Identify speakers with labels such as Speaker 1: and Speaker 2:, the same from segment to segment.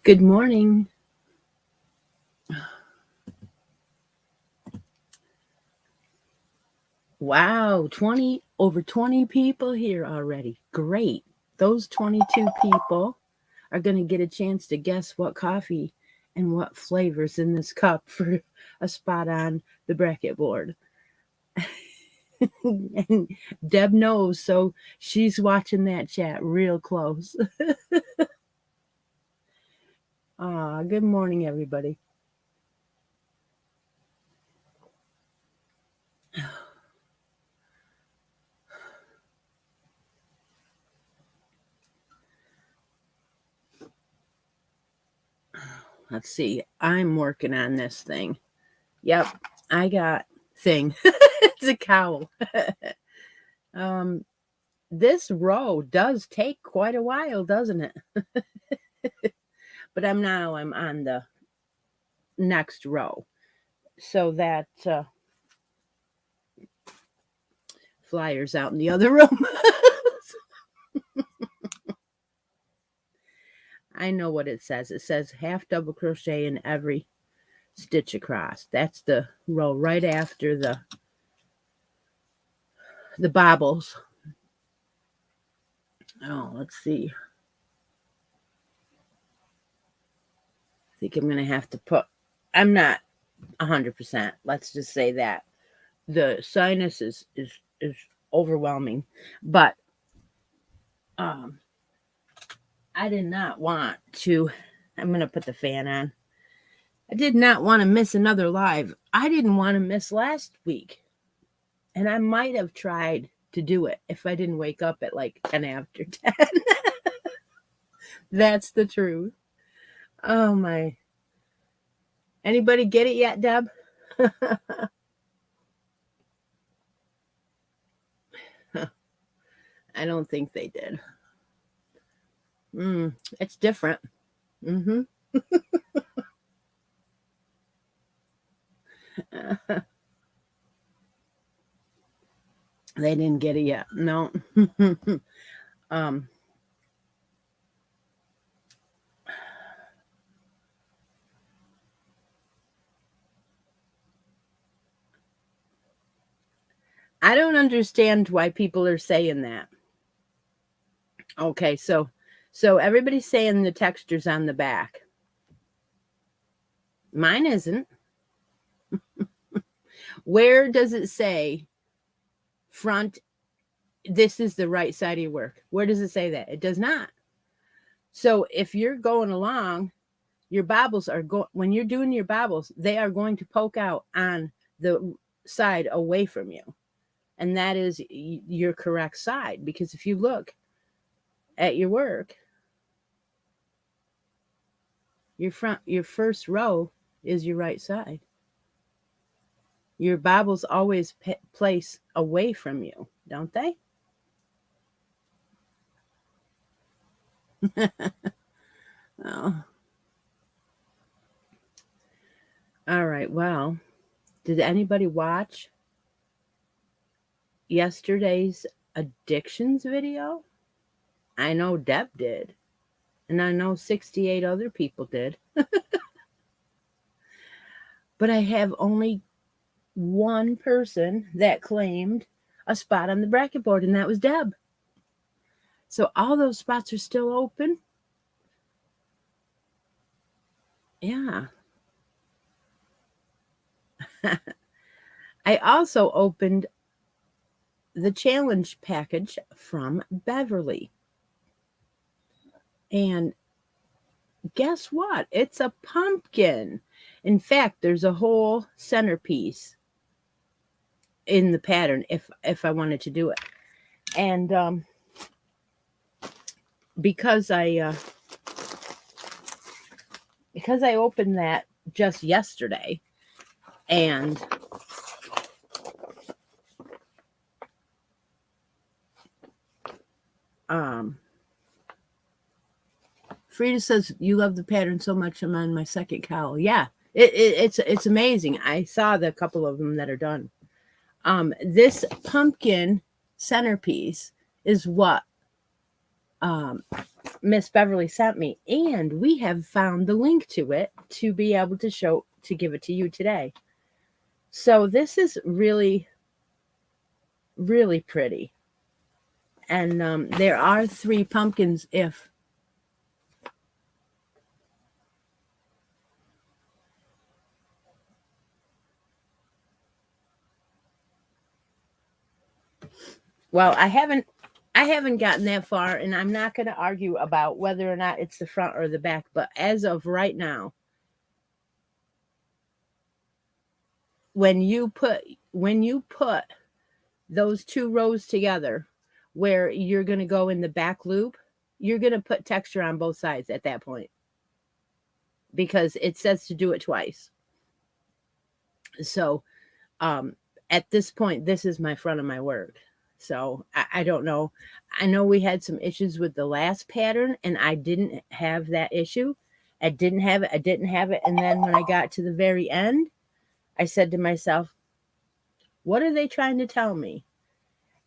Speaker 1: Good morning. Wow, over 20 people here already. Great. Those 22 people are going to get a chance to guess what coffee and what flavors in this cup for a spot on the bracket board. And Deb knows, so she's watching that chat real close. Good morning, everybody. Let's see. I'm working on this thing. Yep, I got thing. It's a cowl. This row does take quite a while, doesn't it? But I'm on the next row. So that flyer's out in the other room. I know what it says. It says half double crochet in every stitch across. That's the row right after the bobbles. Oh, let's see. I think I'm going to have to put, I'm not 100%. Let's just say that. The sinus is overwhelming, but I did not want to. I'm going to put the fan on. I did not want to miss another live. I didn't want to miss last week, and I might have tried to do it if I didn't wake up at like 10 after 10. That's the truth. Oh my. Anybody get it yet, Deb? I don't think they did. It's different. Mm-hmm. They didn't get it yet. No. I don't understand why people are saying that. Okay, so everybody's saying the texture's on the back. Mine isn't. Where does it say front, this is the right side of your work? Where does it say that? It does not. So if you're going along, your bobbles are when you're doing your bobbles, they are going to poke out on the side away from you. And that is your correct side, because if you look at your work, your first row is your right side. Your bobbles always place away from you, don't they? Oh. All right. Well, did anybody watch yesterday's addictions video? I know Deb did. And I know 68 other people did. But I have only one person that claimed a spot on the bracket board, and that was Deb. So all those spots are still open. Yeah. I also opened the challenge package from Beverly. And guess what? It's a pumpkin. In fact, there's a whole centerpiece in the pattern if I wanted to do it. And because I opened that just yesterday, and Frida says you love the pattern so much I'm on my second cowl. Yeah, it's amazing. I saw the couple of them that are done. This pumpkin centerpiece is what Miss Beverly sent me, and we have found the link to it to be able to give it to you today. So this is really, really pretty. And there are 3 pumpkins well, I haven't gotten that far, and I'm not going to argue about whether or not it's the front or the back, but as of right now, when you put those 2 rows together where you're going to go in the back loop, you're going to put texture on both sides at that point, because it says to do it twice. So at this point, this is my front of my work. So I don't know. I know we had some issues with the last pattern, and I didn't have that issue. I didn't have it. And then when I got to the very end, I said to myself, what are they trying to tell me?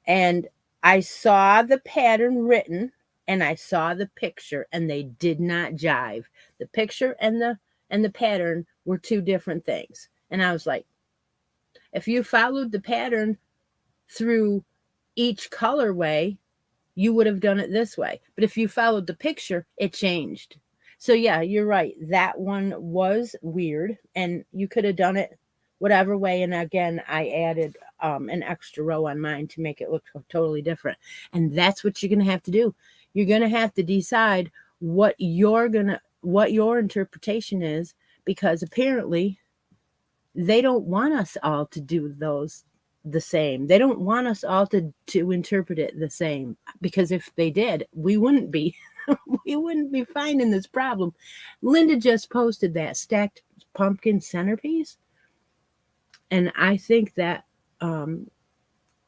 Speaker 1: And I saw the pattern written, and I saw the picture, and they did not jive. The picture and the pattern were 2 different things. And I was like, if you followed the pattern through each colorway, you would have done it this way. But if you followed the picture, it changed. So yeah, you're right. That one was weird, and you could have done it whatever way. And again, I added an extra row on mine to make it look totally different. And that's what you're going to have to do. You're going to have to decide what your interpretation is, because apparently they don't want us all to do those the same. They don't want us all to interpret it the same, because if they did, we wouldn't be finding this problem. Linda just posted that stacked pumpkin centerpiece, and I think that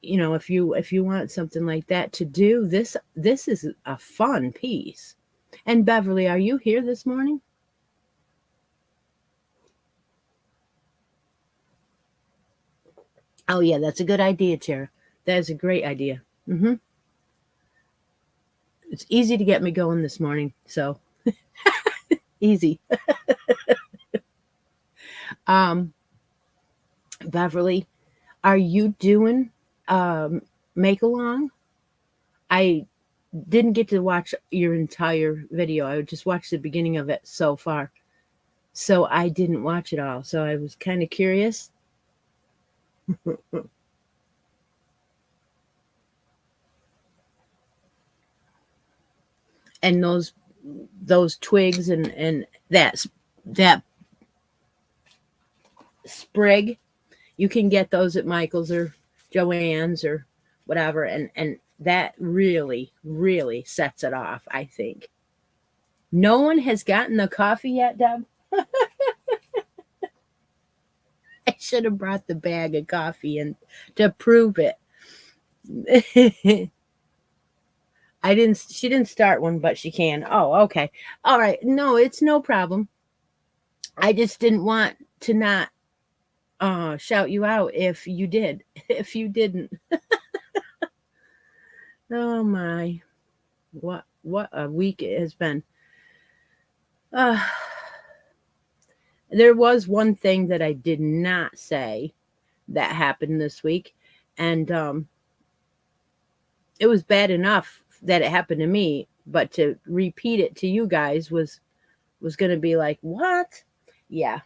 Speaker 1: if you want something like that to do, this is a fun piece. And Beverly, are you here this morning? Oh yeah, that's a good idea, Tara. That is a great idea. It's easy to get me going this morning, so easy. Beverly, are you doing make along? I didn't get to watch your entire video. I just watched the beginning of it so far, so I didn't watch it all. So I was kind of curious. And those twigs and that sprig, you can get those at Michael's or Joann's or whatever, and that really, really sets it off, I think. No one has gotten the coffee yet, Deb? I should have brought the bag of coffee and to prove it. She didn't start one, but she can. Oh, okay. All right. No, it's no problem. I just didn't want to not shout you out if you did. If you didn't. Oh my. What a week it has been. There was one thing that I did not say that happened this week, and it was bad enough that it happened to me, but to repeat it to you guys was going to be like, what? Yeah.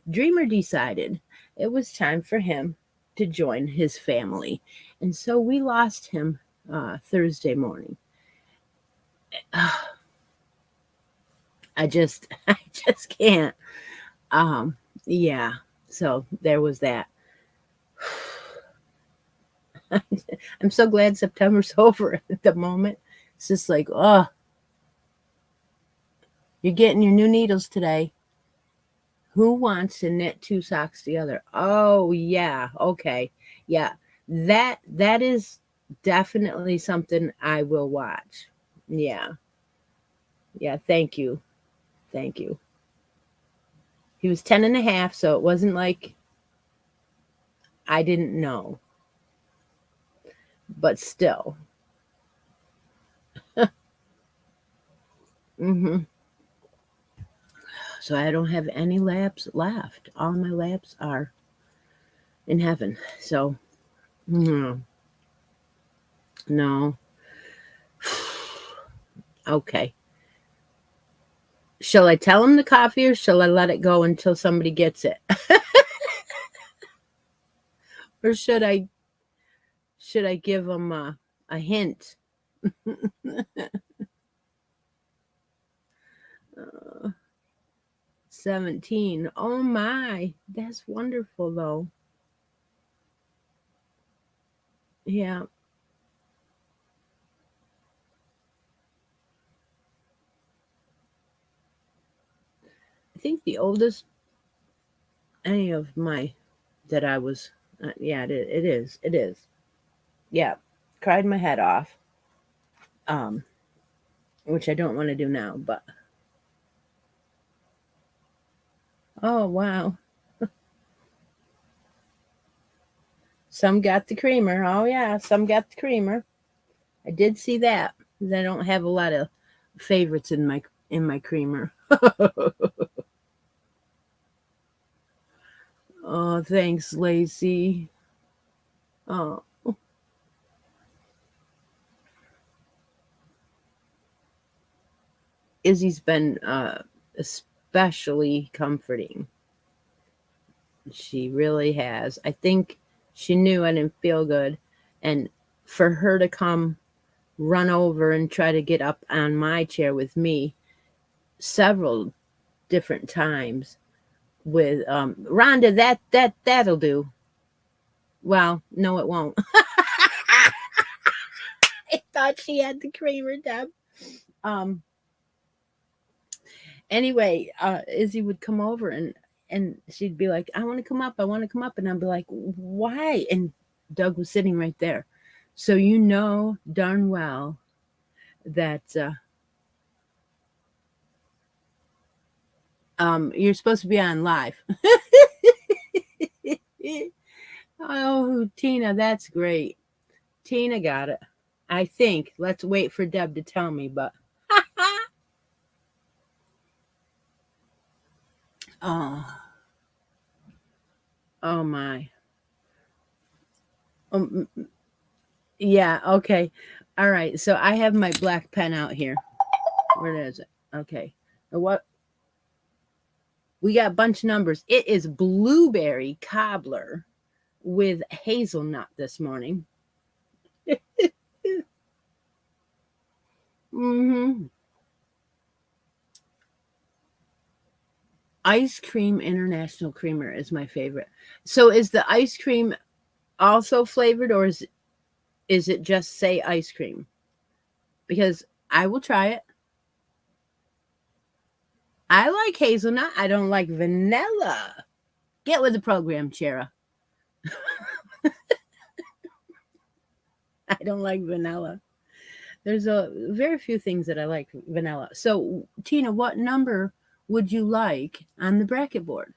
Speaker 1: Dreamer decided it was time for him to join his family, and so we lost him Thursday morning. I just can't. Yeah. So there was that. I'm so glad September's over at the moment. It's just like, oh, you're getting your new needles today. Who wants to knit 2 socks together? Oh, yeah. Okay. Yeah. That is definitely something I will watch. Yeah. Yeah. Thank you. Thank you. He was 10 and a half, so it wasn't like I didn't know. But still. Mm-hmm. So I don't have any labs left. All my labs are in heaven. So, no. No. Okay. Shall I tell him the coffee or shall I let it go until somebody gets it? Or should I give him a hint? Uh, 17. Oh my. That's wonderful though. Yeah. I think the oldest any of my that I was yeah, it is. It is. Yeah. Cried my head off. Um which I don't want to do now, but oh wow. Some got the creamer. Oh yeah, some got the creamer. I did see that. I don't have a lot of favorites in my creamer. Oh, thanks, Lacey. Oh, Izzy's been especially comforting. She really has. I think she knew I didn't feel good, and for her to come run over and try to get up on my chair with me several different times with Rhonda, that'll do. Well, no, it won't. I thought she had the creamer, Deb. Um. Anyway, Izzy would come over and she'd be like, "I want to come up. I want to come up," and I'd be like, "Why?" And Doug was sitting right there, so you know darn well that you're supposed to be on live. Oh, Tina, that's great. Tina got it. I think. Let's wait for Deb to tell me, but oh, oh my. Um, yeah, okay. All right. So I have my black pen out here. Where is it? Okay. What we got a bunch of numbers. It is blueberry cobbler with hazelnut this morning. Mm-hmm. Ice cream international creamer is my favorite. So is the ice cream also flavored or is it just say ice cream? Because I will try it. I like hazelnut. I don't like vanilla. Get with the program, Chera. I don't like vanilla. There's a very few things that I like vanilla. So, Tina, what number would you like on the bracket board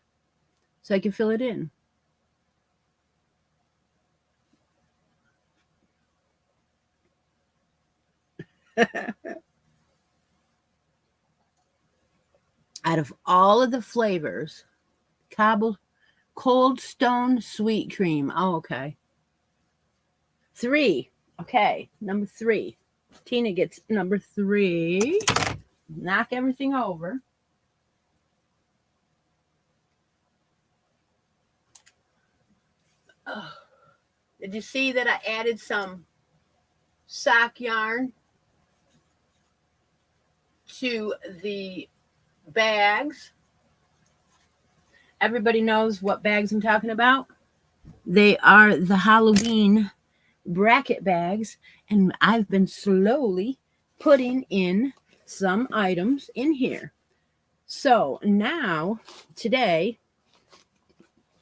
Speaker 1: so I can fill it in? Out of all of the flavors, cobble cold stone sweet cream. Oh, okay. 3. Okay, number 3. Tina gets number 3. Knock everything over. Oh, did you see that I added some sock yarn to the bags? Everybody knows what bags I'm talking about. They are the Halloween bracket bags, and I've been slowly putting in some items in here. So now, today,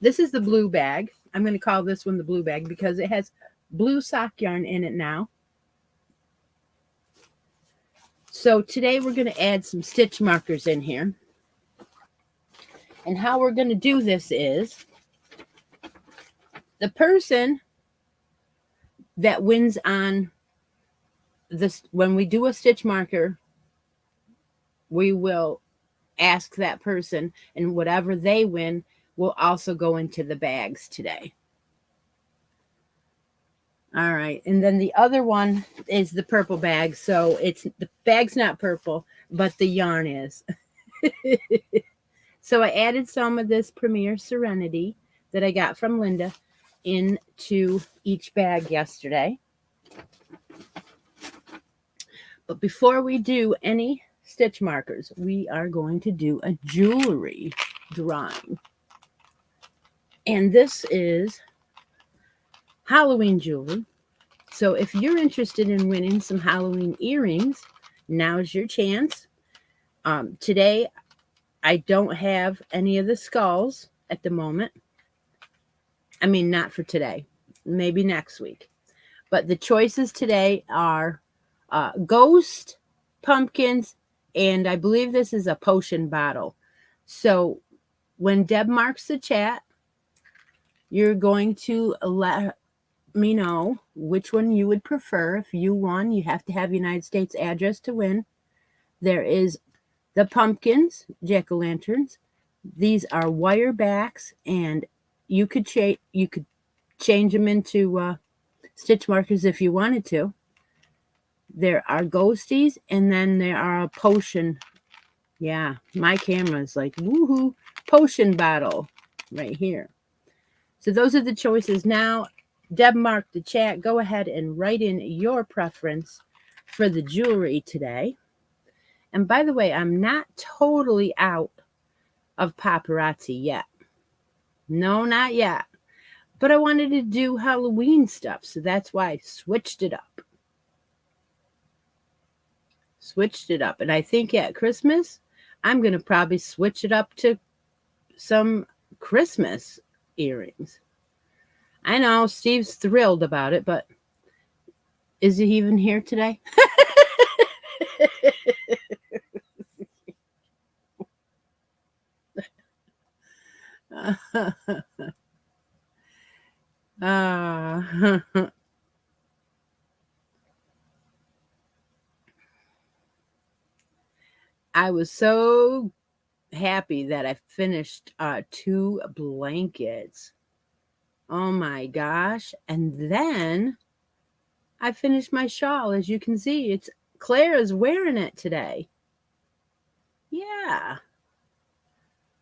Speaker 1: this is the blue bag. I'm going to call this one the blue bag because it has blue sock yarn in it now. So today we're going to add some stitch markers in here. And how we're going to do this is the person that wins on this, when we do a stitch marker, we will ask that person, and whatever they win will also go into the bags today. All right. And then the other one is the purple bag. So it's the bag's not purple, but the yarn is. So I added some of this Premier Serenity that I got from Linda into each bag yesterday. But before we do any stitch markers, we are going to do a jewelry drawing. And this is Halloween jewelry. So if you're interested in winning some Halloween earrings, now's your chance. Today, I don't have any of the skulls at the moment. I mean, not for today. Maybe next week. But the choices today are ghost, pumpkins, and I believe this is a potion bottle. So when Deb marks the chat, you're going to let me know which one you would prefer. If you won, you have to have United States address to win. There is the pumpkins, jack-o'-lanterns. These are wire backs, and you could change them into stitch markers if you wanted to. There are ghosties, and then there are a potion. Yeah, my camera is like, woohoo, potion bottle right here. So those are the choices. Now, Deb marked the chat. Go ahead and write in your preference for the jewelry today. And by the way, I'm not totally out of paparazzi yet. No, not yet. But I wanted to do Halloween stuff, so that's why I switched it up. And I think at Christmas, I'm going to probably switch it up to some Christmas earrings. I know Steve's thrilled about it, but is he even here today? I was so happy that I finished 2 blankets. Oh my gosh. And then I finished my shawl. As you can see, it's Claire is wearing it today. Yeah.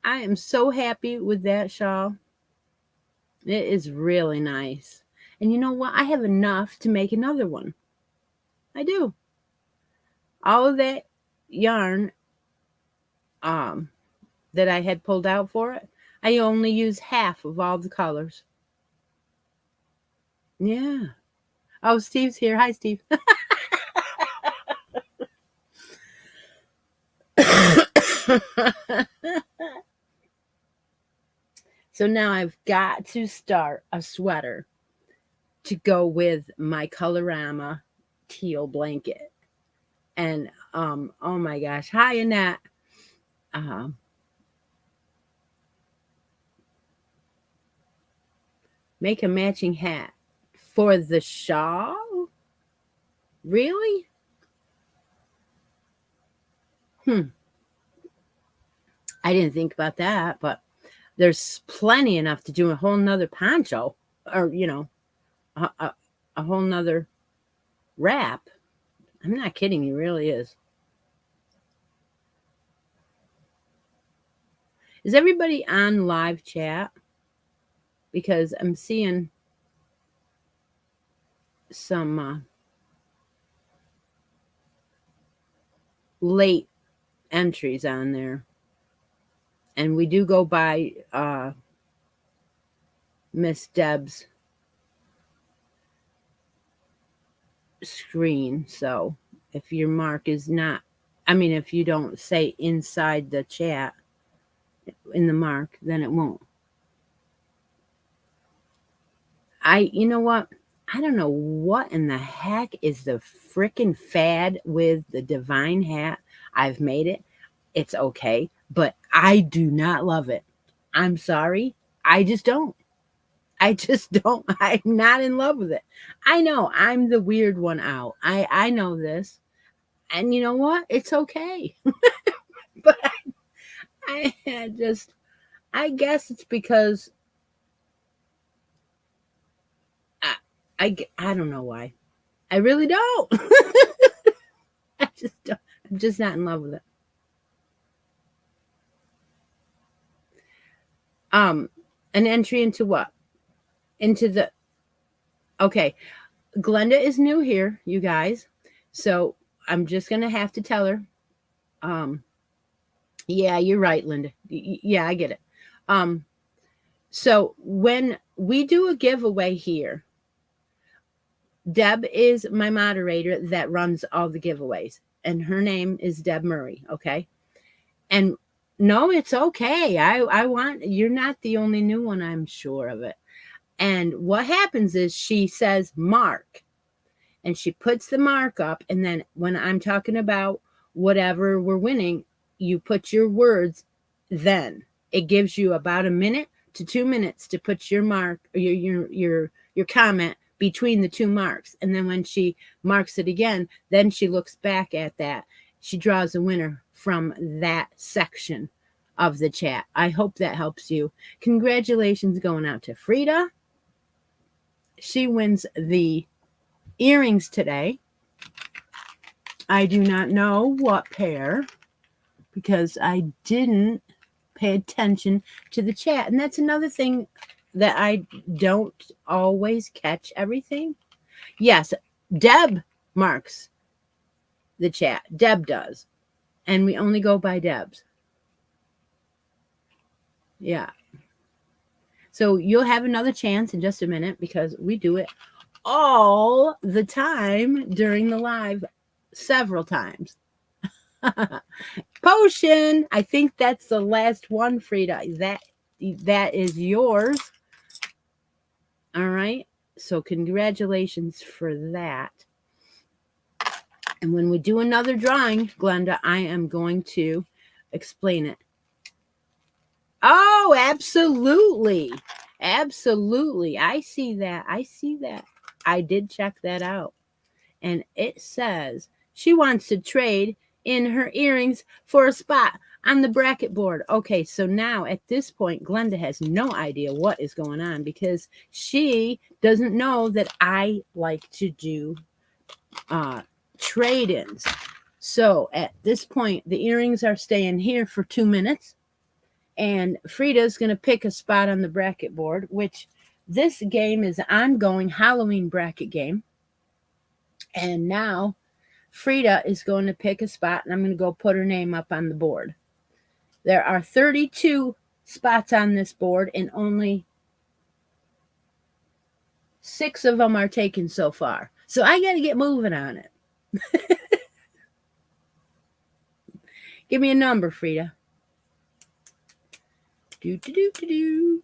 Speaker 1: I am so happy with that shawl. It is really nice. And you know what? I have enough to make another one. I do. All of that yarn that I had pulled out for it, I only use half of all the colors. Yeah. Oh, Steve's here. Hi, Steve. So now I've got to start a sweater to go with my Colorama teal blanket. And oh my gosh, hi Annette. Make a matching hat for the shawl? Really? I didn't think about that, but there's plenty enough to do a whole nother poncho, or a whole nother wrap. I'm not kidding, it really is. Is everybody on live chat? Because I'm seeing some late entries on there. And we do go by Miss Deb's screen. So if your mark is not, if you don't say inside the chat in the mark, then it won't. You know what? I don't know what in the heck is the freaking fad with the divine hat. I've made it. It's okay. But I do not love it. I'm sorry. I just don't. I'm not in love with it. I know I'm the weird one out. I know this. And you know what? It's okay. But I guess it's because I don't know why. I really don't. I just don't. I'm just not in love with it. An entry into what? Into the okay. Glenda is new here, you guys. So I'm just gonna have to tell her. Um, yeah, you're right, Linda. Yeah, I get it. Um, so when we do a giveaway here, Deb is my moderator that runs all the giveaways, and her name is Deb Murray. Okay. And no, it's okay. I want, you're not the only new one, I'm sure of it. And what happens is she says mark, and she puts the mark up. And then when I'm talking about whatever we're winning, you put your words. Then it gives you about a minute to 2 minutes to put your mark, or your comment between the two marks. And then when she marks it again, then she looks back at that. She draws a winner from that section of the chat. I hope that helps you. Congratulations going out to Frida. She wins the earrings today. I do not know what pair because I didn't pay attention to the chat. And that's another thing that I don't always catch everything. Yes, Deb marks the chat. Deb does. And we only go by Deb's. Yeah. So you'll have another chance in just a minute because we do it all the time during the live, several times. Potion. I think that's the last one, Frida. That is yours. All right. So congratulations for that. And when we do another drawing, Glenda, I am going to explain it. Oh, absolutely. Absolutely. I see that. I did check that out. And it says she wants to trade in her earrings for a spot on the bracket board. Okay, so now at this point, Glenda has no idea what is going on because she doesn't know that I like to do trade-ins. So at this point, the earrings are staying here for 2 minutes. And Frida's going to pick a spot on the bracket board, which this game is an ongoing Halloween bracket game. And now Frida is going to pick a spot, and I'm going to go put her name up on the board. There are 32 spots on this board, and only 6 of them are taken so far. So I got to get moving on it. Give me a number, Frida. Do.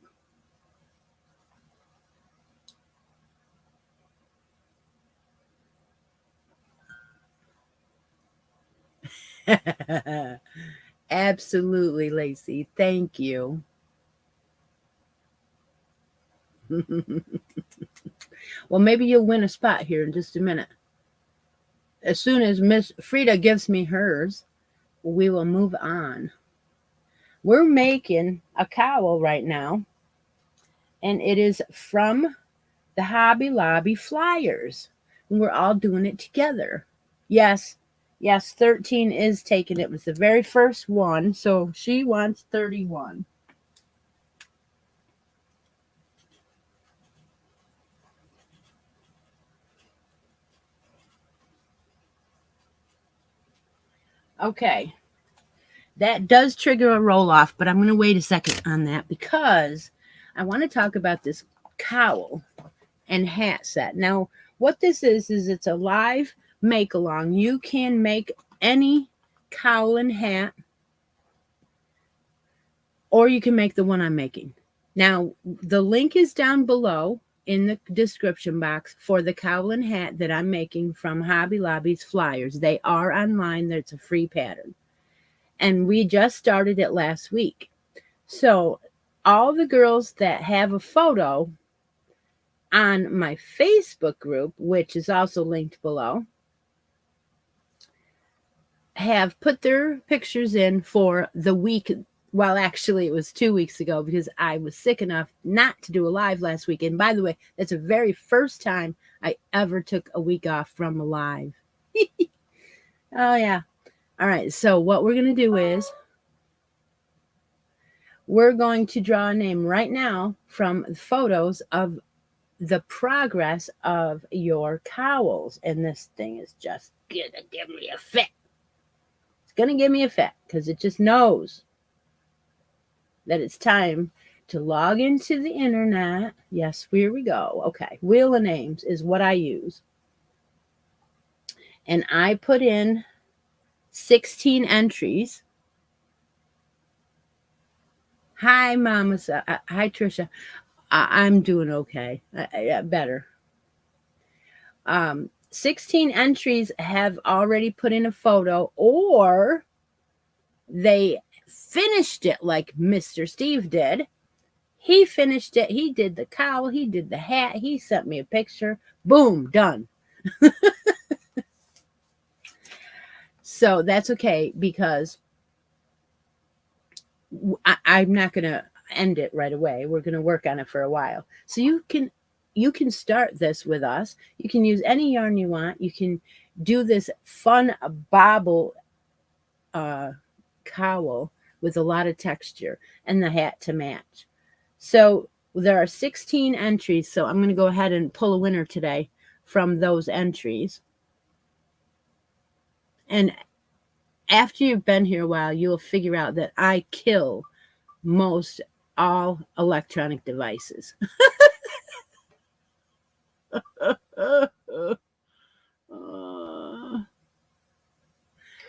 Speaker 1: Absolutely, Lacey. Thank you. Well, maybe you'll win a spot here in just a minute. As soon as Miss Frida gives me hers, we will move on. We're making a cowl right now, and it is from the Hobby Lobby flyers. And we're all doing it together. Yes, 13 is taken. It was the very first one, so she wants 31. Okay. That does trigger a roll off, but I'm going to wait a second on that because I want to talk about this cowl and hat set. Now, what this is it's a live make along. You can make any cowl and hat, or you can make the one I'm making. Now, the link is down below in the description box for the cowl and hat that I'm making from Hobby Lobby's flyers. They are online. It's a free pattern. And we just started it last week. So all the girls that have a photo on my Facebook group, which is also linked below, have put their pictures in for the week. Well, actually, it was 2 weeks ago because I was sick enough not to do a live last week. And by the way, that's the very first time I ever took a week off from a live. Oh, yeah. All right. So what we're going to do is we're going to draw a name right now from photos of the progress of your cowls. And this thing is just going to give me a fit. It's going to give me a fit because it just knows that it's time to log into the internet. Yes, here we go. Okay. Wheel of Names is what I use. And I put in 16 entries. Hi, Mama. Hi, Trisha. I'm doing okay. Better. 16 entries have already put in a photo, or they finished it like Mr. Steve did. He finished it. He did the cowl. He did the hat. He sent me a picture. Boom, done. So that's okay because I'm not going to end it right away. We're going to work on it for a while. So you can start this with us. You can use any yarn you want. You can do this fun bobble cowl with a lot of texture and the hat to match. So there are 16 entries. So I'm going to go ahead and pull a winner today from those entries. And after you've been here a while, you'll figure out that I kill most all electronic devices.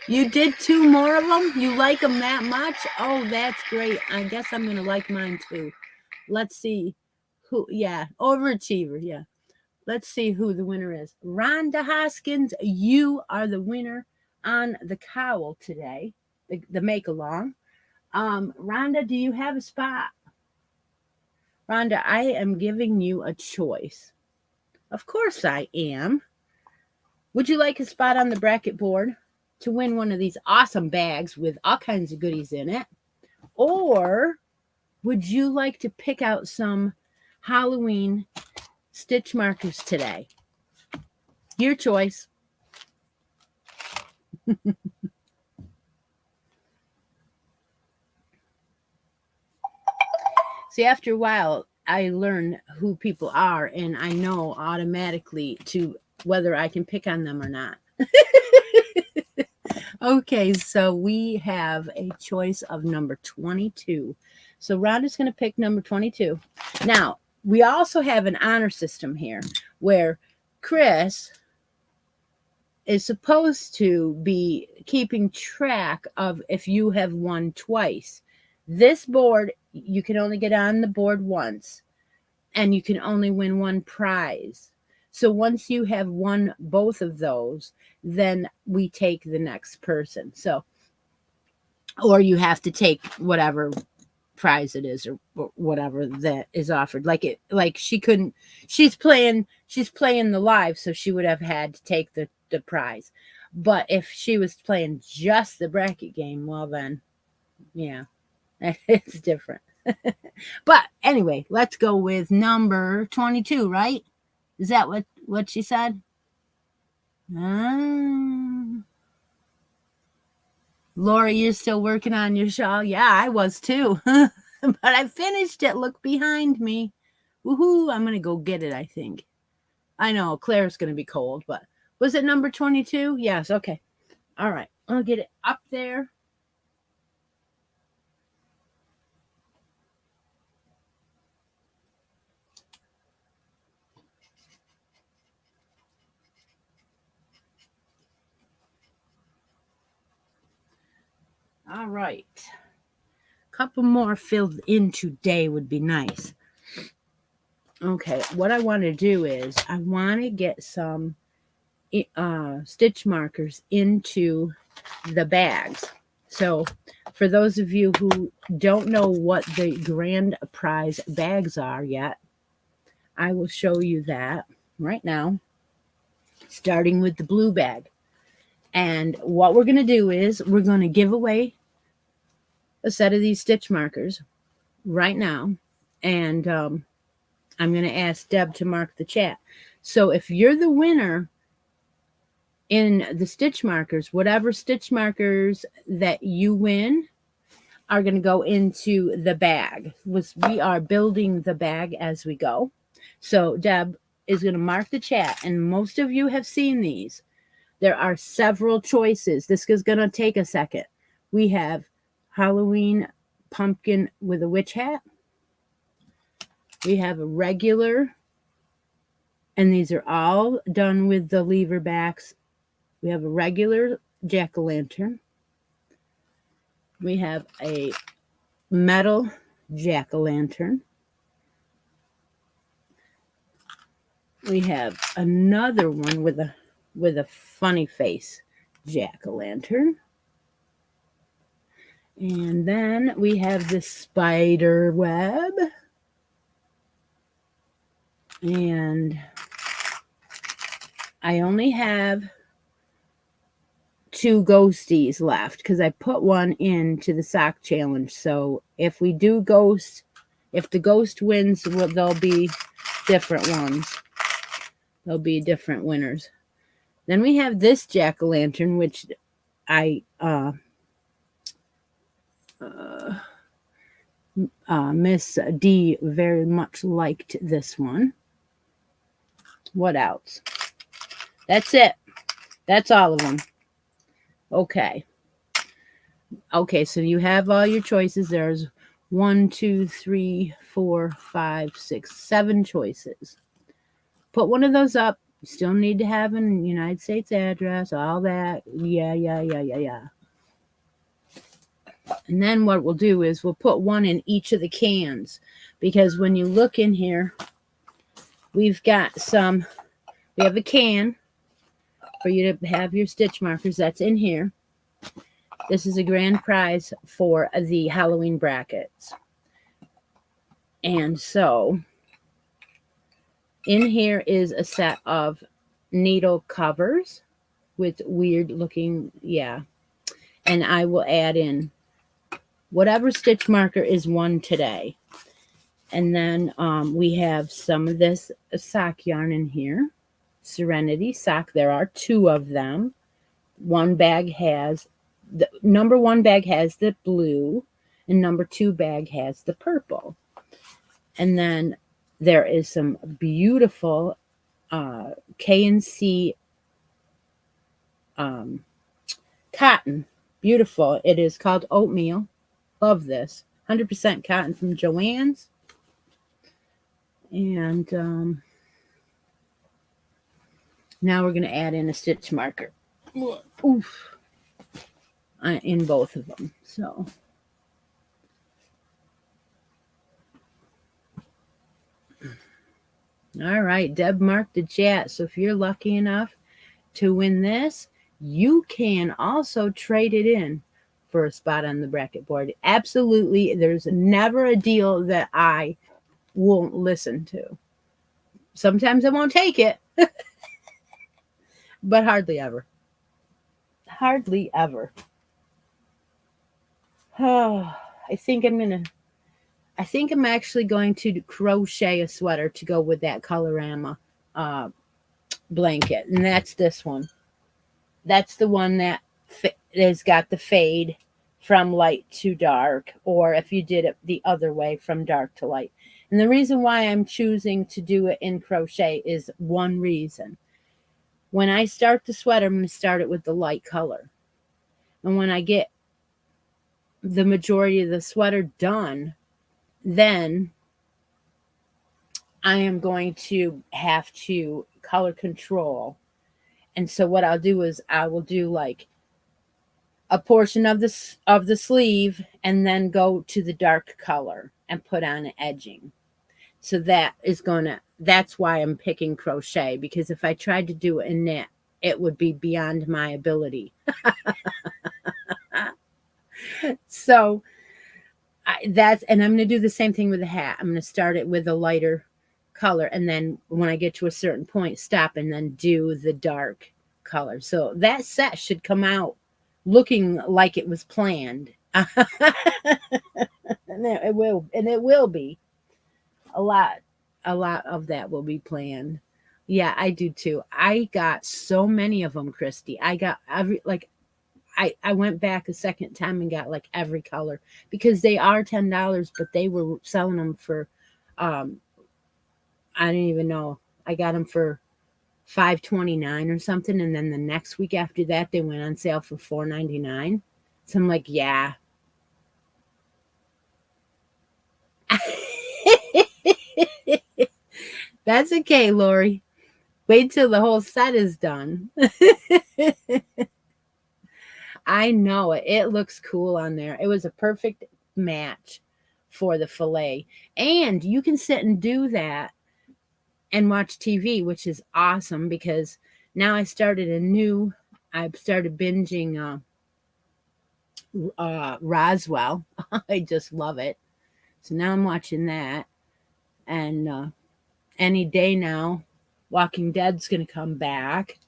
Speaker 1: You did 2 more of them? You like them that much? Oh, that's great. I guess I'm going to like mine too. Let's see who, yeah, overachiever, yeah. Let's see who the winner is. Rhonda Hoskins, you are the winner on the cowl today, the make-along. Rhonda, do you have a spot? Rhonda, I am giving you a choice. Of course I am. Would you like a spot on the bracket board to win one of these awesome bags with all kinds of goodies in it? Or would you like to pick out some Halloween stitch markers today? Your choice. See, after a while, I learn who people are, and I know automatically to whether I can pick on them or not. Okay, so we have a choice of number 22. So Rhonda's going to pick number 22. Now, we also have an honor system here where Chris is supposed to be keeping track of if you have won twice. This board, you can only get on the board once, and you can only win one prize. So once you have won both of those, then we take the next person. So, or you have to take whatever prize it is or whatever that is offered. Like she's playing the live, so she would have had to take the prize. But if she was playing just the bracket game, well then, yeah, it's different. But anyway, let's go with number 22, right? Is that what she said? Laura, you're still working on your shawl? Yeah, I was too. But I finished it. Look behind me. Woohoo, I'm going to go get it, I think. I know, Claire's going to be cold, but was it number 22? Yes, okay. All right, I'll get it up there. All right. A couple more filled in today would be nice. Okay, what I want to do is I want to get some stitch markers into the bags. So for those of you who don't know what the grand prize bags are yet, I will show you that right now, starting with the blue bag. And what we're going to do is we're going to give away a set of these stitch markers right now. And I'm going to ask Deb to mark the chat. So if you're the winner in the stitch markers, whatever stitch markers that you win are going to go into the bag. We are building the bag as we go. So Deb is going to mark the chat, and most of you have seen these. There are several choices. This is going to take a second. We have Halloween pumpkin with a witch hat. We have a regular, and these are all done with the lever backs. We have a regular jack-o'-lantern. We have a metal jack-o'-lantern. We have another one with a funny face jack-o'-lantern. And then we have the spider web. And I only have 2 ghosties left because I put one into the sock challenge. So if we do ghost, if the ghost wins, well, there'll be different ones. There'll be different winners. Then we have this jack-o'-lantern, which I Miss D very much liked this one. What else? That's it. That's all of them. Okay. Okay, so you have all your choices. There's 1, 2, 3, 4, 5, 6, 7 choices. Put one of those up. You still need to have a United States address, all that. Yeah. And then what we'll do is we'll put one in each of the cans, because when you look in here, we have a can for you to have your stitch markers. That's in here. This is a grand prize for the Halloween brackets. And so in here is a set of needle covers with weird looking, and I will add in whatever stitch marker is won today. And then we have some of this sock yarn in here. Serenity sock. There are 2 of them. One bag has, the number 1 bag has the blue, and number 2 bag has the purple. And then there is some beautiful K&C cotton. Beautiful. It is called oatmeal. Love this. 100% cotton from Joann's. And now we're going to add in a stitch marker. Oof. In both of them. So all right, Deb marked the chat. So if you're lucky enough to win this, you can also trade it in for a spot on the bracket board. Absolutely. There's never a deal that I won't listen to. Sometimes I won't take it, but hardly ever. Hardly ever. Oh, I think I'm actually going to crochet a sweater to go with that Colorama blanket. And that's this one. That's the one that has got the fade from light to dark, or if you did it the other way, from dark to light. And the reason why I'm choosing to do it in crochet is one reason. When I start the sweater, I'm going to start it with the light color. And when I get the majority of the sweater done, then I am going to have to color control. And so what I'll do is I will do like a portion of the sleeve and then go to the dark color and put on an edging. So that's why I'm picking crochet, because if I tried to do it in knit, it would be beyond my ability. So and I'm going to do the same thing with the hat. I'm going to start it with a lighter color, and then when I get to a certain point, stop and then do the dark color. So that set should come out looking like it was planned. And it will be. A lot of that will be planned. Yeah, I do too. I got so many of them, Christy. I got I went back a second time and got like every color because they are $10, but they were selling them for I don't even know. I got them for $5.29 or something, and then the next week after that they went on sale for $4.99. So I'm like, yeah. That's okay, Lori. Wait till the whole set is done. I know it. It looks cool on there. It was a perfect match for the fillet. And you can sit and do that and watch TV, which is awesome because now I started binging Roswell. I just love it. So now I'm watching that. And any day now, Walking Dead's going to come back.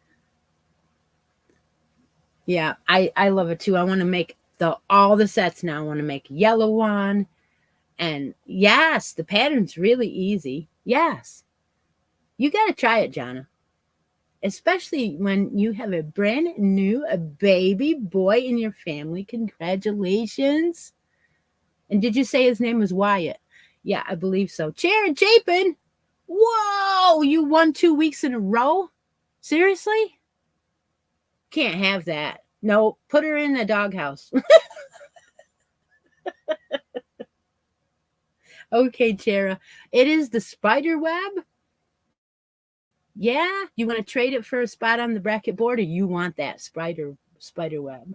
Speaker 1: Yeah, I love it too. I want to make all the sets now. I want to make yellow one. And yes, the pattern's really easy. Yes. You got to try it, Jonna. Especially when you have a brand new baby boy in your family. Congratulations. And did you say his name was Wyatt? Yeah, I believe so. Sharon Chapin. Whoa, you won 2 weeks in a row? Seriously? Can't have that. No, put her in the doghouse. Okay, Chera. It is the spider web. Yeah, you want to trade it for a spot on the bracket board, or you want that spider web?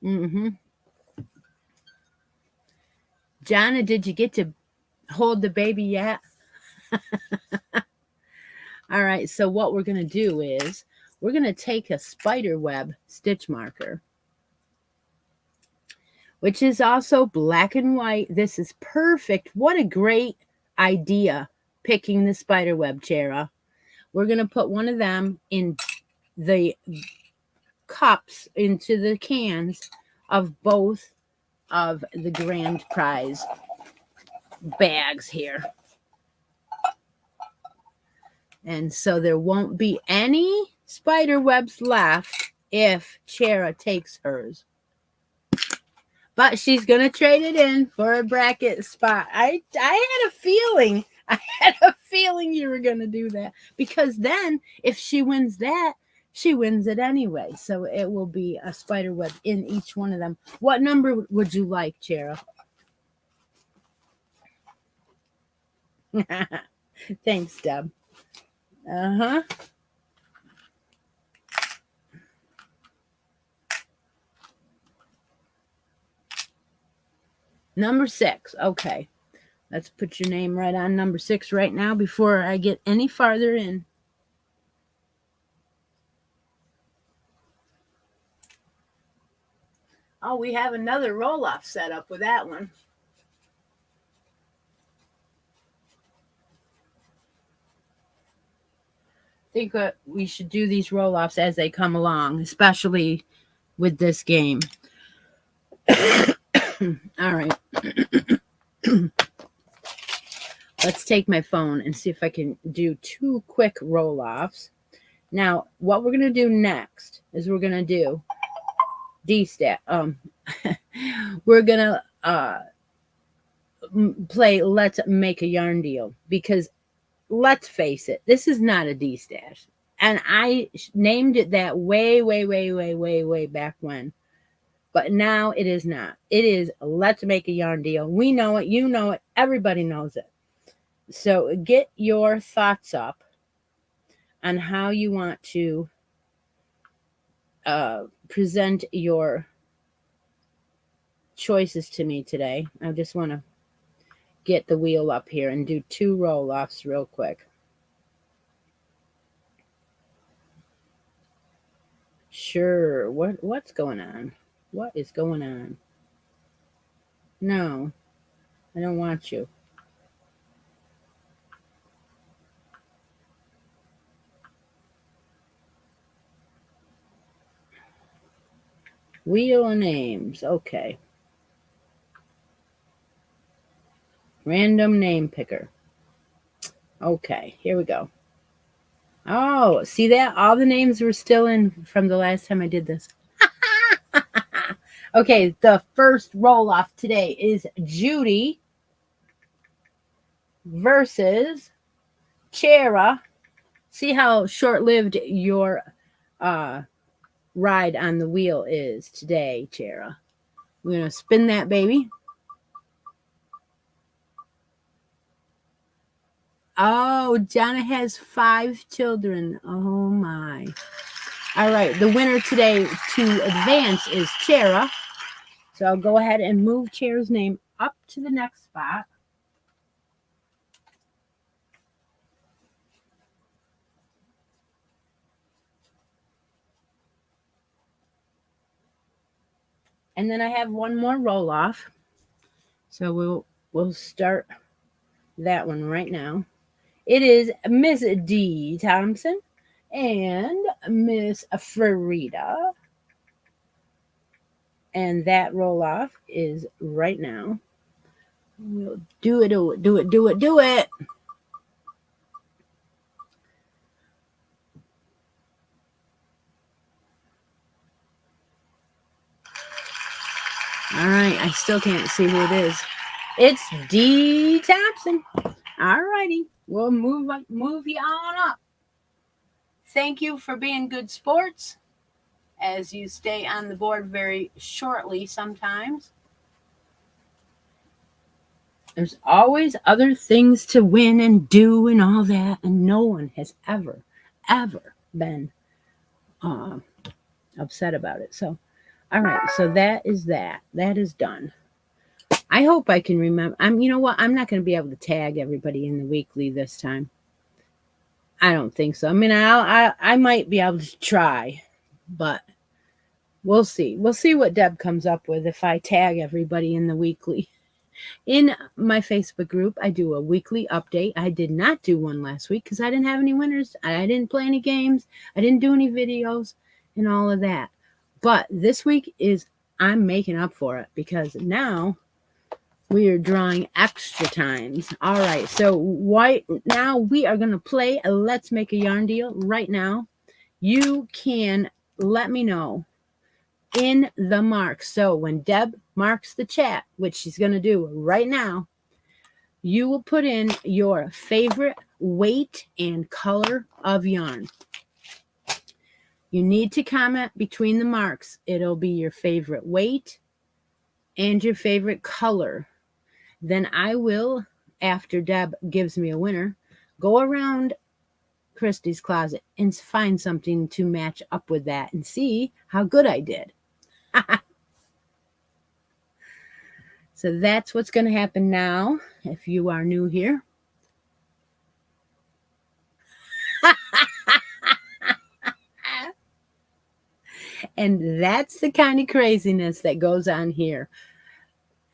Speaker 1: Mm-hmm. Jonna, did you get to hold the baby yet? All right, so what we're going to do is we're going to take a spider web stitch marker, which is also black and white. This is perfect. What a great idea, picking the spider web, Chera. We're going to put one of them in the cups, into the cans of both of the grand prize bags here. And so there won't be any spider webs left if Chera takes hers. But she's going to trade it in for a bracket spot. I had a feeling. I had a feeling you were going to do that. Because then, if she wins that, she wins it anyway. So it will be a spider web in each one of them. What number would you like, Chera? Thanks, Deb. Uh-huh. Number 6. Okay. Let's put your name right on number 6 right now before I get any farther in. Oh, we have another roll-off set up with that one. I think we should do these roll-offs as they come along, especially with this game. All right. Let's take my phone and see if I can do 2 quick roll-offs. Now, what we're going to do next is we're going to do D-stat. We're going to play Let's Make a Yarn Deal, because let's face it, this is not a D-stash. And I named it that way back when. But now it is not. It is Let's Make a Yarn Deal. We know it. You know it. Everybody knows it. So get your thoughts up on how you want to present your choices to me today. I just want to get the wheel up here and do 2 roll-offs real quick. Sure. What's going on? What is going on? No, I don't want you. Wheel of names. Okay. Random name picker. Okay, here we go. Oh, see that? All the names were still in from the last time I did this. Okay, the first roll off today is Judy versus Chera. See how short lived your ride on the wheel is today, Chera. We're going to spin that baby. Oh, Jana has 5 children. Oh, my. All right, the winner today to advance is Chera. So I'll go ahead and move Chera's name up to the next spot. And then I have one more roll off. So we'll start that one right now. It is Miss D. Thompson and Miss Farida. And that roll off is right now. We'll do it. All right, I still can't see who it is. It's D. Thompson. All righty, we'll move you on up. Thank you for being good sports as you stay on the board very shortly sometimes. There's always other things to win and do and all that, and no one has ever been upset about it. So, all right, so that is that. That is done. I hope I can remember. You know what? I'm not going to be able to tag everybody in the weekly this time. I don't think so. I mean, I might be able to try, but we'll see. We'll see what Deb comes up with if I tag everybody in the weekly. In my Facebook group, I do a weekly update. I did not do one last week because I didn't have any winners. I didn't play any games. I didn't do any videos and all of that. But this week I'm making up for it because now we are drawing extra times. All right. So now we are going to play a Let's Make a Yarn Deal right now. You can let me know in the marks. So when Deb marks the chat, which she's going to do right now, you will put in your favorite weight and color of yarn. You need to comment between the marks. It'll be your favorite weight and your favorite color. Then I will, after Deb gives me a winner, go around Christi's closet and find something to match up with that and see how good I did. So that's what's going to happen now if you are new here. And that's the kind of craziness that goes on here.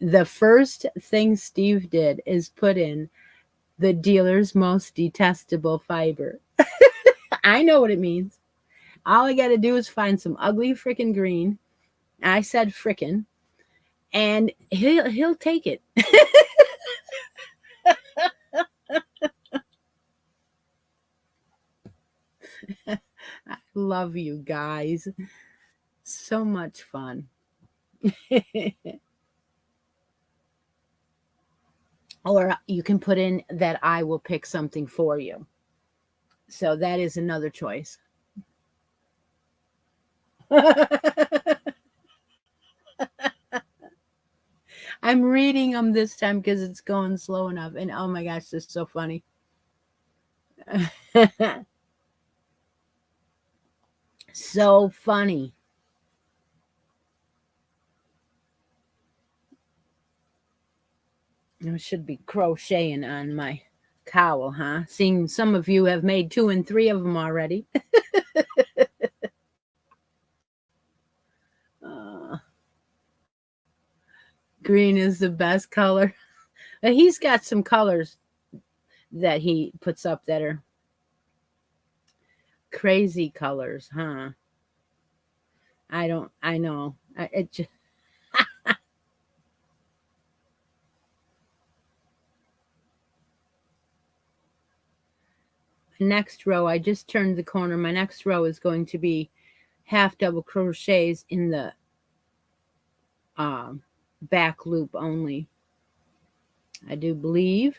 Speaker 1: The first thing Steve did is put in the dealer's most detestable fiber. I know what it means. All I got to do is find some ugly frickin' green. I said frickin'. And he'll take it. I love you guys. So much fun. Or you can put in that I will pick something for you. So that is another choice. I'm reading them this time because it's going slow enough. And oh my gosh, this is so funny. So funny. I should be crocheting on my cowl, huh? Seeing some of you have made 2 and 3 of them already. Green is the best color. But he's got some colors that he puts up that are crazy colors, huh? I know. It just, next row, I just turned the corner. My next row is going to be half double crochets in the back loop only. I do believe.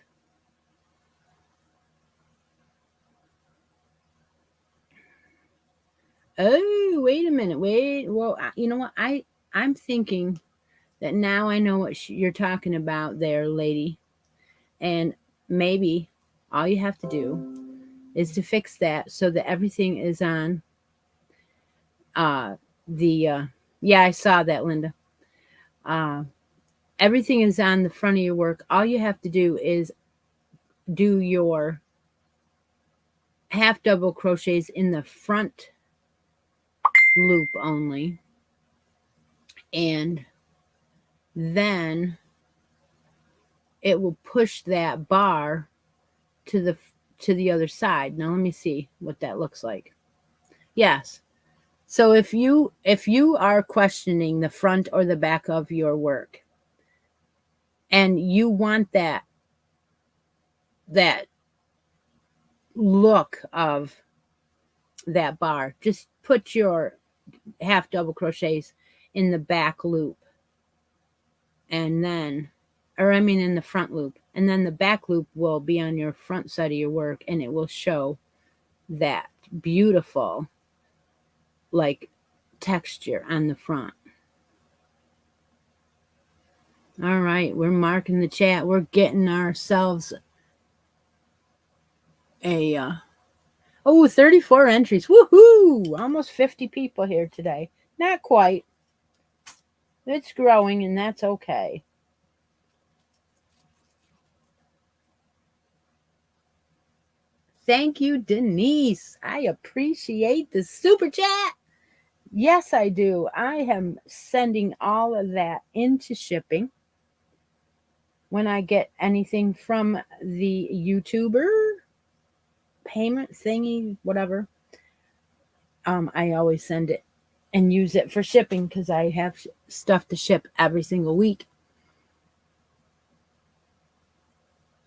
Speaker 1: Oh, wait a minute. Wait. Well, you know what? I'm thinking that now I know what you're talking about there, lady. And maybe all you have to do is to fix that so that everything is on the yeah, I saw that, Linda. Everything is on the front of your work. All you have to do is do your half double crochets in the front loop only, and then it will push that bar to the other side. Now let me see what that looks like. Yes. So if you are questioning the front or the back of your work and you want that look of that bar, just put your half double crochets in the back loop, and then, or I mean in the front loop, and then the back loop will be on your front side of your work, and it will show that beautiful like texture on the front. All right, we're marking the chat. We're getting ourselves a 34 entries. Woohoo! Almost 50 people here today. Not quite. It's growing, and that's okay. Thank you, Denise. I appreciate the super chat. Yes, I do. I am sending all of that into shipping when I get anything from the YouTuber payment thingy, whatever. I always send it and use it for shipping because I have stuff to ship every single week.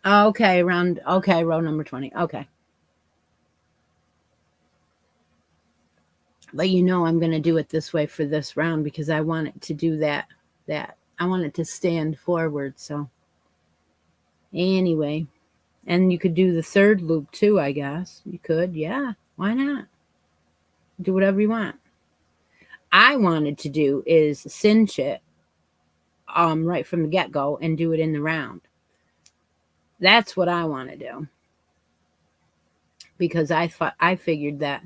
Speaker 1: Okay, row number 20. Okay. But you know I'm going to do it this way for this round because I want it to do that. I want it to stand forward. So anyway, and you could do the third loop too, I guess. You could. Yeah, why not? Do whatever you want. I wanted to do is cinch it right from the get-go and do it in the round. That's what I want to do. Because I figured that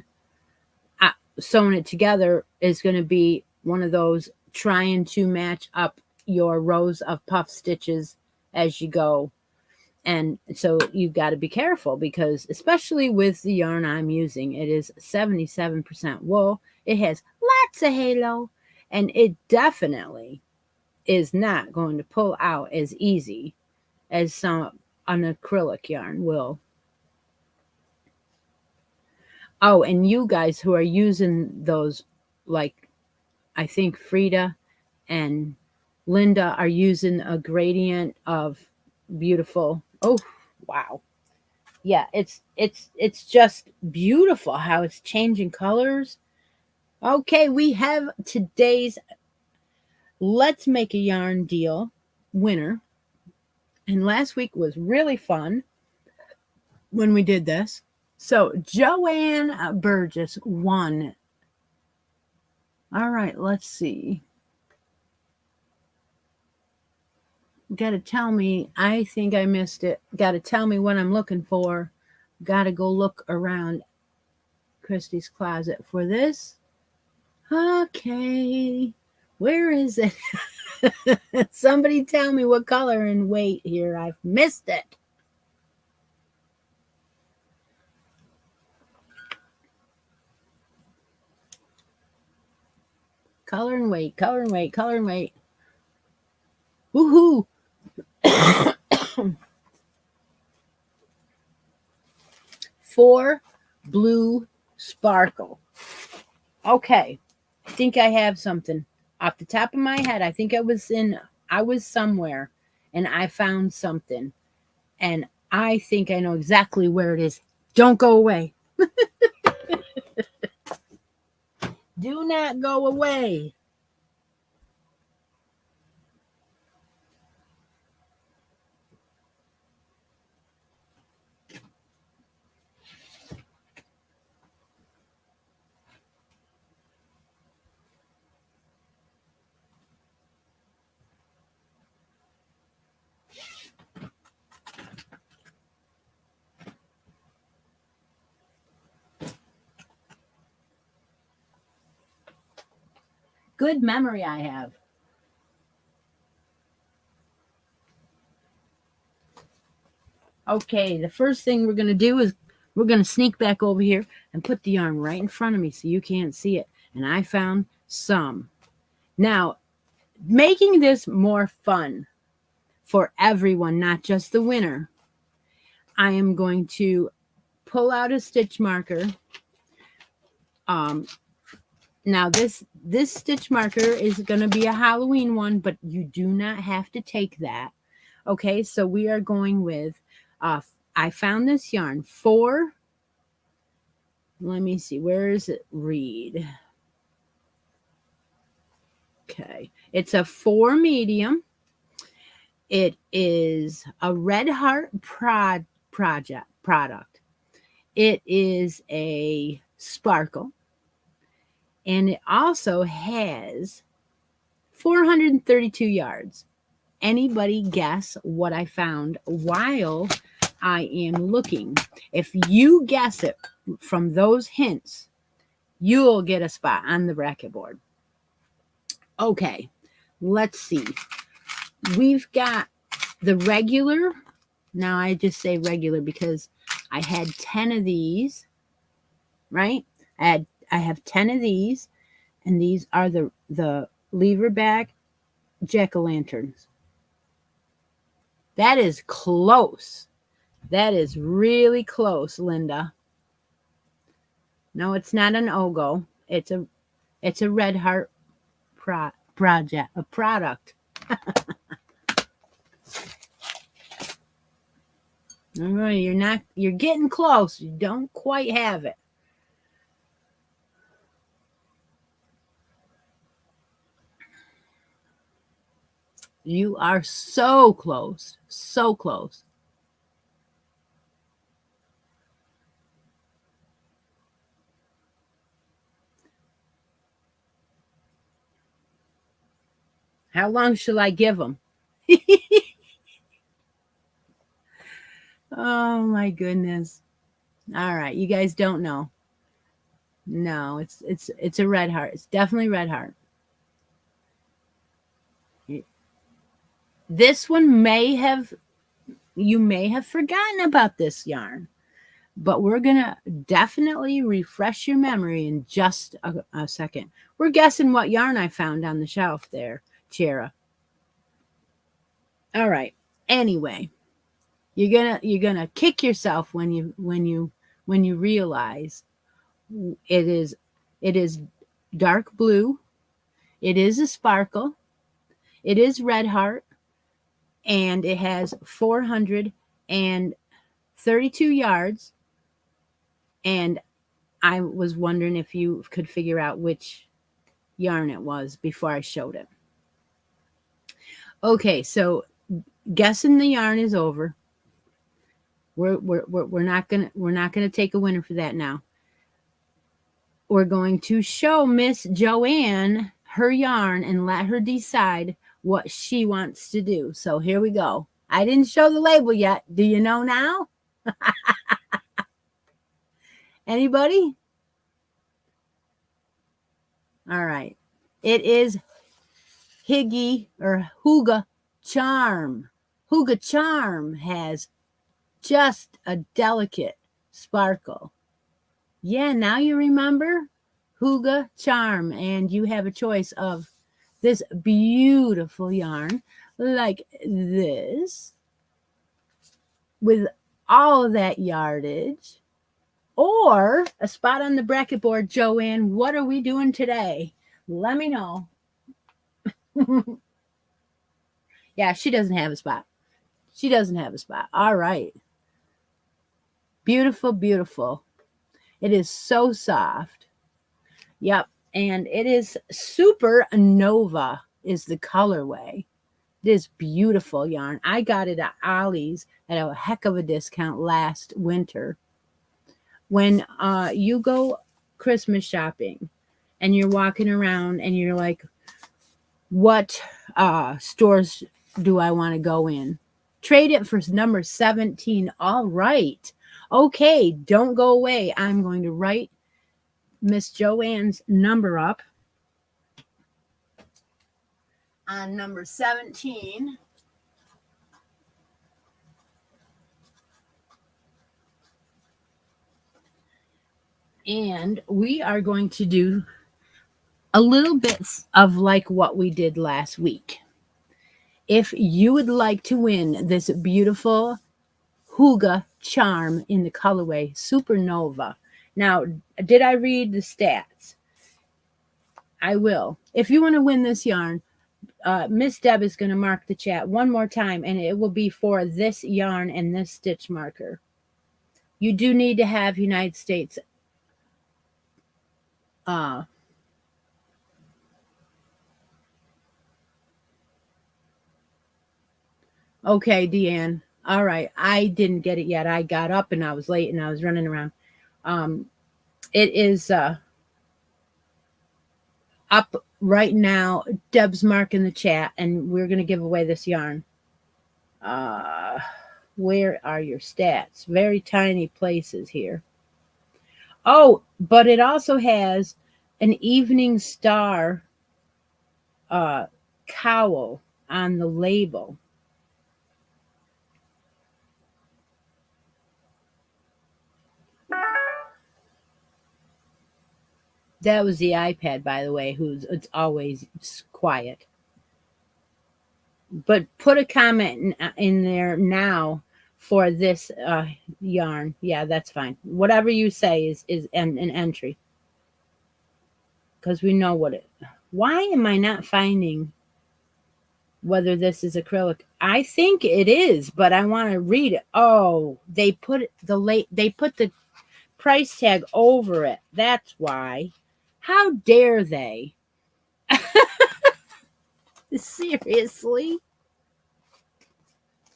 Speaker 1: sewing it together is going to be one of those trying to match up your rows of puff stitches as you go. And so you've got to be careful because especially with the yarn I'm using, it is 77% wool. It has lots of halo, and it definitely is not going to pull out as easy as an acrylic yarn will. Oh, and you guys who are using those, like I think Frida and Linda are using a gradient of beautiful. Oh, wow. Yeah, it's just beautiful how it's changing colors. Okay, we have today's Let's Make a Yarn Deal winner. And last week was really fun when we did this. So Joanne Burgess won. All right, let's see. Got to tell me. I think I missed it. Got to tell me what I'm looking for. Got to go look around Christi's closet for this. Okay. Where is it? Somebody tell me what color and weight here. I've missed it. Color and weight, color and weight, color and weight. Woohoo! 4 blue sparkle. Okay, I think I have something. off the top of my head, I think I was somewhere and I found something. And I think I know exactly where it is. Don't go away. Do not go away. Good memory I have. Okay, the first thing we're going to do is we're going to sneak back over here and put the yarn right in front of me so you can't see it. And I found some. Now, making this more fun for everyone, not just the winner, I am going to pull out a stitch marker. Now this stitch marker is going to be a Halloween one, but you do not have to take that. Okay, so we are going with, I found this yarn for, let me see, where is it? Read. Okay, it's a 4 medium. It is a Red Heart product. It is a sparkle. And it also has 432 yards. Anybody guess what I found while I am looking? If you guess it from those hints, you'll get a spot on the bracket board. Okay, let's see. We've got the regular. Now I just say regular because I had 10 of these, right? I have 10 of these, and these are the lever back jack-o'-lanterns. That is close. That is really close, Linda. No, it's not an Ogo. It's a Red Heart product. All right, you're getting close. You don't quite have it. You are so close. So close. How long shall I give them? Oh my goodness. All right, you guys don't know. No, it's a Red Heart. It's definitely Red Heart. This one you may have forgotten about this yarn, but we're gonna definitely refresh your memory in just a second. We're guessing what yarn I found on the shelf there, Chera. All right. Anyway, you're gonna kick yourself when you realize it is dark blue. It is a sparkle. It is Red Heart, and it has 432 yards. And I was wondering if you could figure out which yarn it was before I showed it. Okay, so guessing the yarn is over. We're not gonna take a winner for that now. We're going to show Miss Joanne her yarn and let her decide what she wants to do. So here we go. I didn't show the label yet. Do you know now? Anybody? All right. It is Higgy or Hygge Charm. Hygge Charm has just a delicate sparkle. Yeah, now you remember Hygge Charm, and you have a choice of this beautiful yarn like this with all of that yardage, or a spot on the bracket board. Joanne, what are we doing today? Let me know. Yeah, she doesn't have a spot. She doesn't have a spot. All right. Beautiful, beautiful. It is so soft. Yep. And it is Supernova is the colorway. It is beautiful yarn. I got it at Ollie's at a heck of a discount last winter. When you go Christmas shopping and you're walking around and you're like, what stores do I want to go in? Trade it for number 17. All right. Okay, don't go away. I'm going to write Miss Joanne's number up on number 17. And we are going to do a little bit of like what we did last week. If you would like to win this beautiful Huga charm in the colorway Supernova. Now, did I read the stats? I will. If you want to win this yarn, Miss Deb is going to mark the chat one more time, and it will be for this yarn and this stitch marker. You do need to have United States okay, Deanne. All right. I didn't get it yet. I got up and I was late and I was running around. It is up right now. Deb's marking the chat, and we're going to give away this yarn. Where are your stats? Very tiny places here. Oh, but it also has an Evening Star cowl on the label. That was the iPad, by the way, it's always quiet. But put a comment in there now for this yarn. Yeah, that's fine. Whatever you say is an entry. Because we know what it... Why am I not finding whether this is acrylic? I think it is, but I want to read it. Oh, they put the price tag over it. That's why. How dare they? Seriously?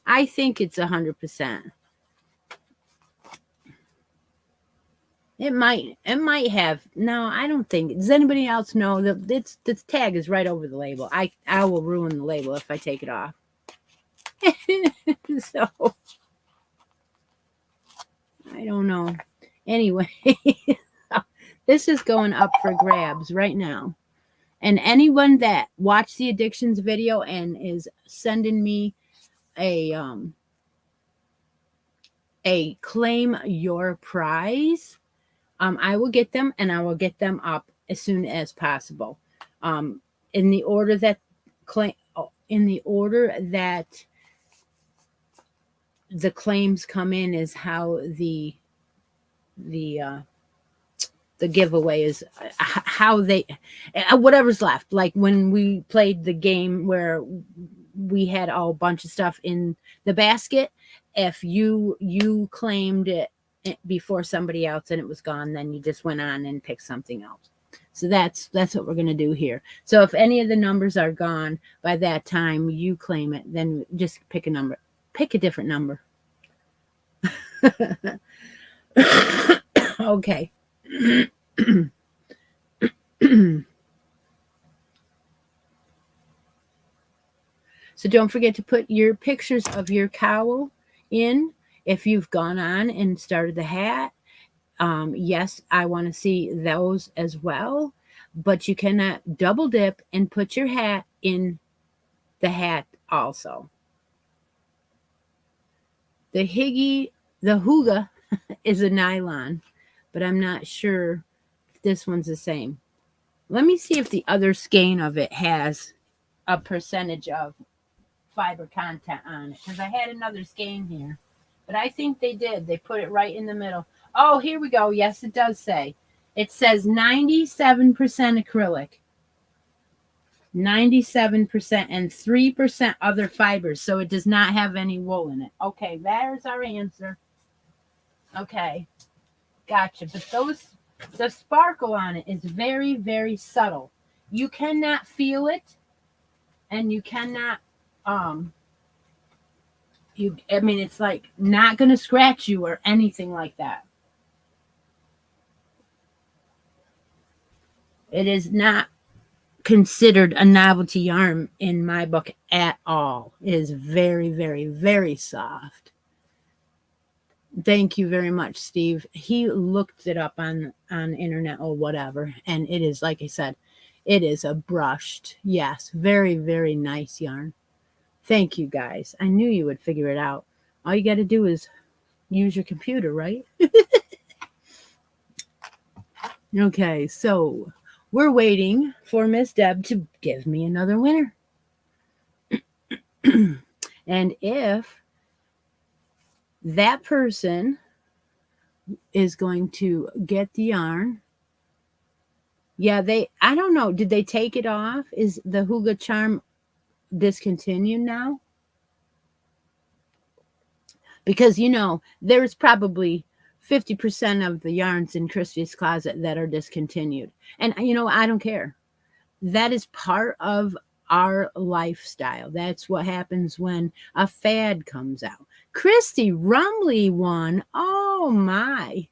Speaker 1: I think it's 100%. It might have. No, I don't think. Does anybody else know that the tag is right over the label? I will ruin the label if I take it off. So I don't know. Anyway, this is going up for grabs right now. And anyone that watched the addictions video and is sending me a claim your prize, I will get them, and I will get them up as soon as possible. In the order that the claims come in is how the giveaway is, how they, whatever's left. Like when we played the game where we had a bunch of stuff in the basket, if you claimed it before somebody else and it was gone, then you just went on and picked something else. So that's what we're going to do here. So if any of the numbers are gone by that time you claim it, then just pick a number. Pick a different number. Okay. So don't forget to put your pictures of your cowl in if you've gone on and started the hat. Yes, I want to see those as well, but you cannot double dip and put your hat in the hat also. The Huga is a nylon, but I'm not sure if this one's the same. Let me see if the other skein of it has a percentage of fiber content on it, because I had another skein here, but I think they did. They put it right in the middle. Oh, here we go. Yes, it does say. It says 97% acrylic. 97% and 3% other fibers. So it does not have any wool in it. Okay, there's our answer. Okay, gotcha. But the sparkle on it is very, very subtle. You cannot feel it, and you cannot, I mean, it's like not going to scratch you or anything like that. It is not considered a novelty yarn in my book at all. It is very, very, very soft. Thank you very much, Steve. He looked it up on internet or whatever, and it is, like I said, it is a brushed, yes, very, very nice yarn. Thank you, guys. I knew you would figure it out. All you got to do is use your computer, right? Okay, so we're waiting for Miss Deb to give me another winner. And if that person is going to get the yarn, yeah, I don't know, did they take it off? Is the Hygge Charm discontinued now? Because, there's probably 50% of the yarns in Christi's closet that are discontinued. And, I don't care. That is part of our lifestyle. That's what happens when a fad comes out. Christi Rumley won. Oh, my.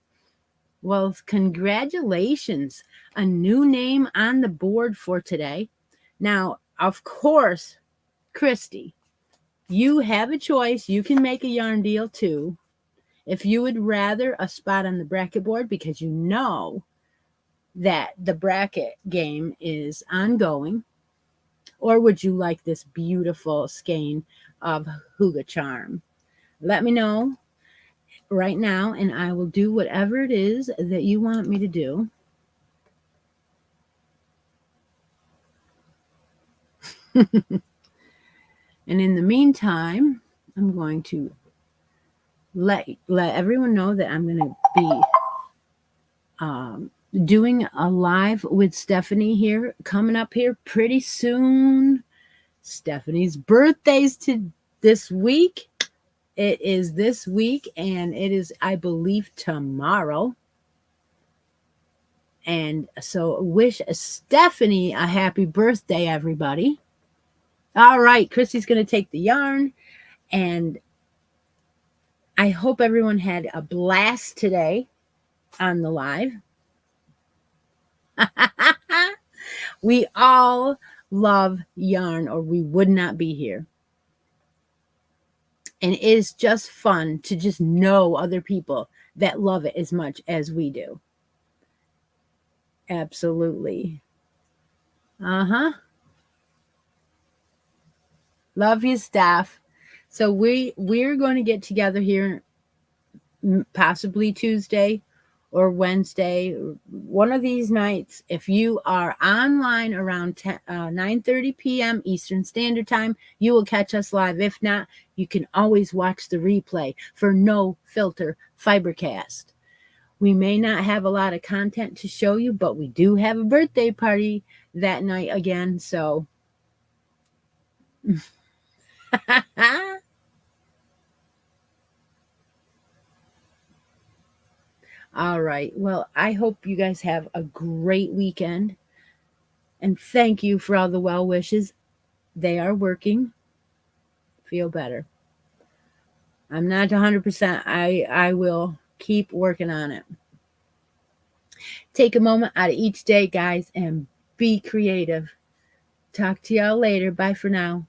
Speaker 1: Well, congratulations. A new name on the board for today. Now, of course, Christi, you have a choice. You can make a yarn deal too. If you would rather a spot on the bracket board, because you know that the bracket game is ongoing, or would you like this beautiful skein of Hygge Charm? Let me know right now, and I will do whatever it is that you want me to do. And in the meantime, I'm going to let everyone know that I'm going to be doing a live with Stephanie here, coming up here pretty soon. Stephanie's birthday's this week. It is this week, and it is, I believe, tomorrow. And so wish Stephanie a happy birthday, everybody. All right, Christi's going to take the yarn, and I hope everyone had a blast today on the live. We all love yarn, or we would not be here. And it is just fun to just know other people that love it as much as we do. Absolutely. Love you, staff. So we're going to get together here possibly Tuesday or Wednesday, one of these nights. If you are online around 9:30 p.m. Eastern Standard Time, you will catch us live. If not, you can always watch the replay for No Filter Fibercast. We may not have a lot of content to show you, but we do have a birthday party that night again, so all right. Well, I hope you guys have a great weekend. And thank you for all the well wishes. They are working. Feel better. I'm not 100%. I will keep working on it. Take a moment out of each day, guys, and be creative. Talk to y'all later. Bye for now.